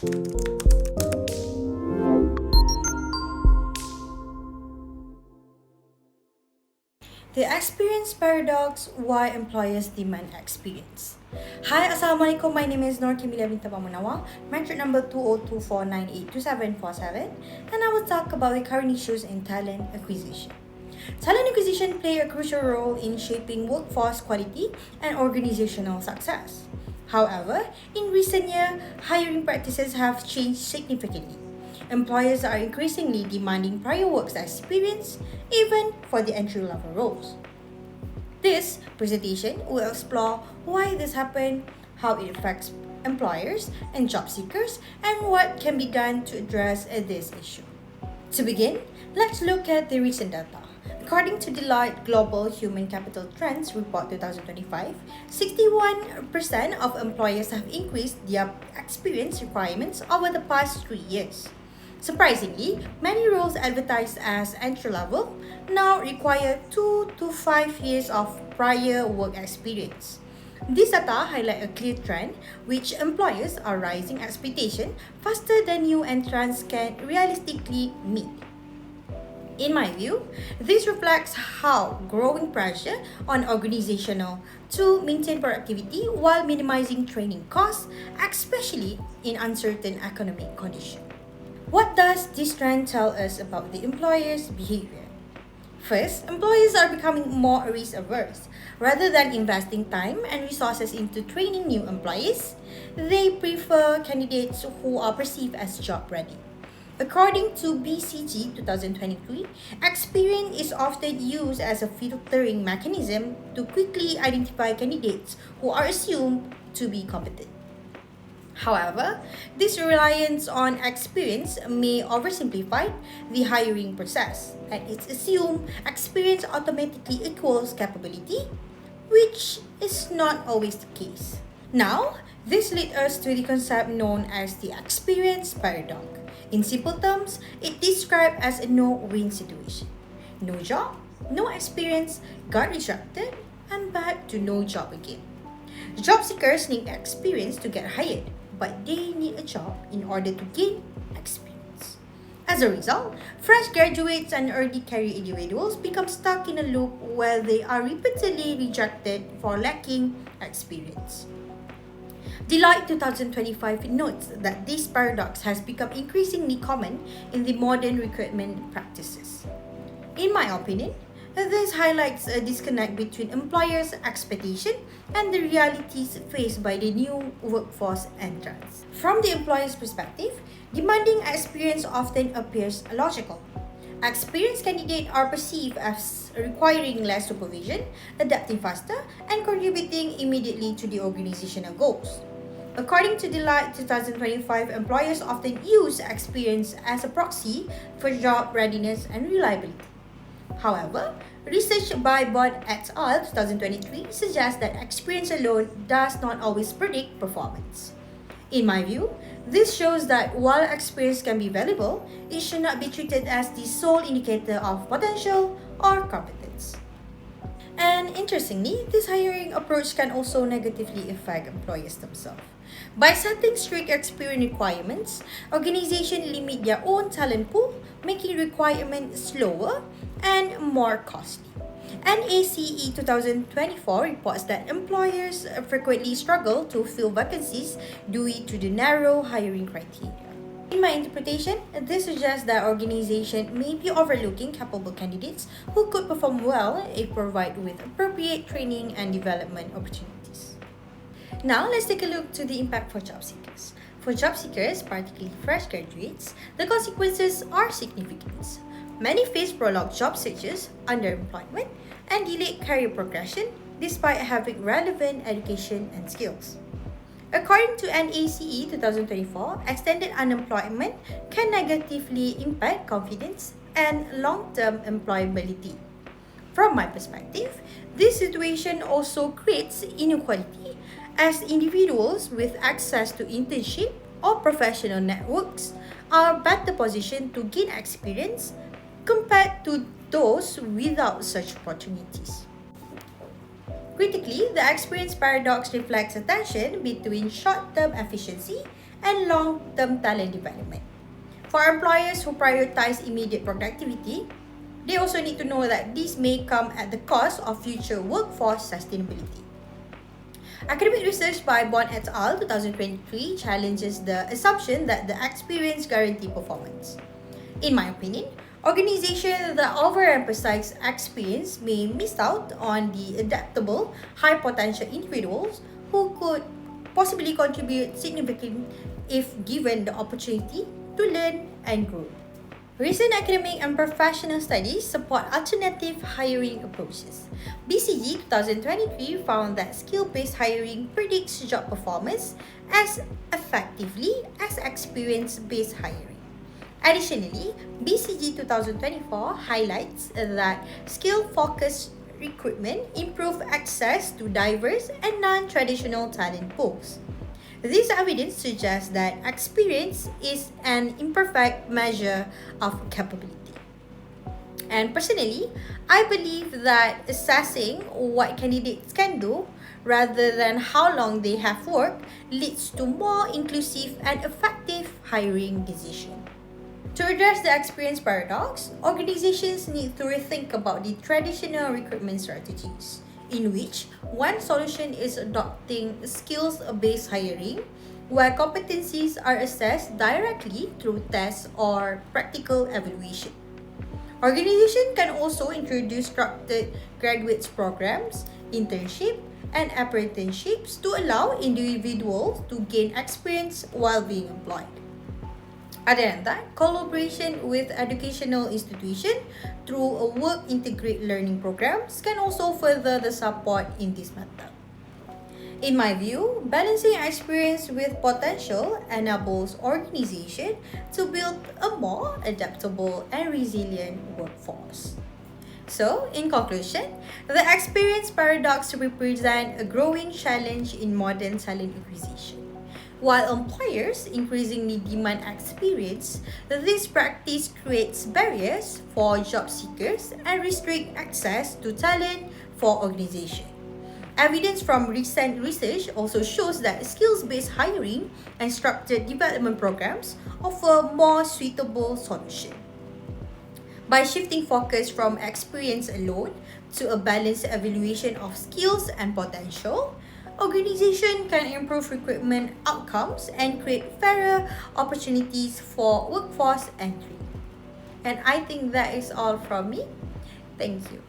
The experience paradox, why employers demand experience. Hi, Assalamualaikum. My name is Nur Kimila Binta Pamunawa, metric number 2024982747, and I will talk about the current issues in talent acquisition. Talent acquisition play a crucial role in shaping workforce quality and organizational success. However, in recent years, hiring practices have changed significantly. Employers are increasingly demanding prior work experience even for the entry-level roles. This presentation will explore why this happens, how it affects employers and job seekers, and what can be done to address this issue. To begin, let's look at the recent data. According to Deloitte Global Human Capital Trends Report 2025, 61% of employers have increased their experience requirements over the past 3 years. Surprisingly, many roles advertised as entry-level now require 2 to 5 years of prior work experience. This data highlight a clear trend which employers are raising expectation faster than new entrants can realistically meet. In my view, this reflects how growing pressure on organizational to maintain productivity while minimizing training costs, especially in uncertain economic conditions. What does this trend tell us about the employer's behavior? First, employers are becoming more risk averse. Rather than investing time and resources into training new employees, they prefer candidates who are perceived as job ready. According to BCG 2023, experience is often used as a filtering mechanism to quickly identify candidates who are assumed to be competent. However, this reliance on experience may oversimplify the hiring process, and it's assumed experience automatically equals capability, which is not always the case. Now, this leads us to the concept known as the experience paradox. In simple terms, it describes as a no-win situation. No job, no experience, got rejected, and back to no job again. Job seekers need experience to get hired, but they need a job in order to gain experience. As a result, fresh graduates and early career individuals become stuck in a loop where they are repeatedly rejected for lacking experience. Deloitte 2025 notes that this paradox has become increasingly common in the modern recruitment practices. In my opinion, this highlights a disconnect between employers' expectation and the realities faced by the new workforce entrants. From the employer's perspective, demanding experience often appears logical. Experienced candidates are perceived as requiring less supervision, adapting faster, and contributing immediately to the organizational goals. According to Deloitte 2025, employers often use experience as a proxy for job readiness and reliability. However, research by Bond et al. 2023 suggests that experience alone does not always predict performance. In my view, this shows that while experience can be valuable, it should not be treated as the sole indicator of potential or competence. And interestingly, this hiring approach can also negatively affect employers themselves. By setting strict experience requirements, organizations limit their own talent pool, making requirements slower and more costly. NACE 2024 reports that employers frequently struggle to fill vacancies due to the narrow hiring criteria. In my interpretation, this suggests that organizations may be overlooking capable candidates who could perform well if provided with appropriate training and development opportunities. Now, let's take a look to the impact for job seekers. For job seekers, particularly fresh graduates, the consequences are significant. Many face prolonged job searches, underemployment, and delayed career progression despite having relevant education and skills. According to NACE 2024, extended unemployment can negatively impact confidence and long-term employability. From my perspective, this situation also creates inequality as individuals with access to internship or professional networks are better positioned to gain experience compared to those without such opportunities. Critically, the experience paradox reflects a tension between short-term efficiency and long-term talent development. For employers who prioritize immediate productivity, they also need to know that this may come at the cost of future workforce sustainability. Academic research by Bond et al. 2023 challenges the assumption that the experience guarantees performance. In my opinion, organizations that overemphasize experience may miss out on the adaptable, high potential individuals who could possibly contribute significantly if given the opportunity to learn and grow. Recent academic and professional studies support alternative hiring approaches. BCG 2023 found that skill-based hiring predicts job performance as effectively as experience-based hiring. Additionally, BCG 2024 highlights that skill-focused recruitment improve access to diverse and non-traditional talent pools. This evidence suggests that experience is an imperfect measure of capability. And personally, I believe that assessing what candidates can do rather than how long they have worked leads to more inclusive and effective hiring decisions. To address the experience paradox, organizations need to rethink about the traditional recruitment strategies, in which one solution is adopting skills-based hiring, where competencies are assessed directly through tests or practical evaluation. Organizations can also introduce structured graduates programs, internship, and apprenticeships to allow individuals to gain experience while being employed. Other than that, collaboration with educational institutions through a work integrate learning programs can also further the support in this method. In my view, balancing experience with potential enables organizations to build a more adaptable and resilient workforce. So, in conclusion, the experience paradox represents a growing challenge in modern talent acquisition. While employers increasingly demand experience, this practice creates barriers for job seekers and restricts access to talent for organizations. Evidence from recent research also shows that skills-based hiring and structured development programs offer more suitable solutions. By shifting focus from experience alone to a balanced evaluation of skills and potential, organizations can improve recruitment outcomes and create fairer opportunities for workforce entry. And I think that is all from me. Thank you.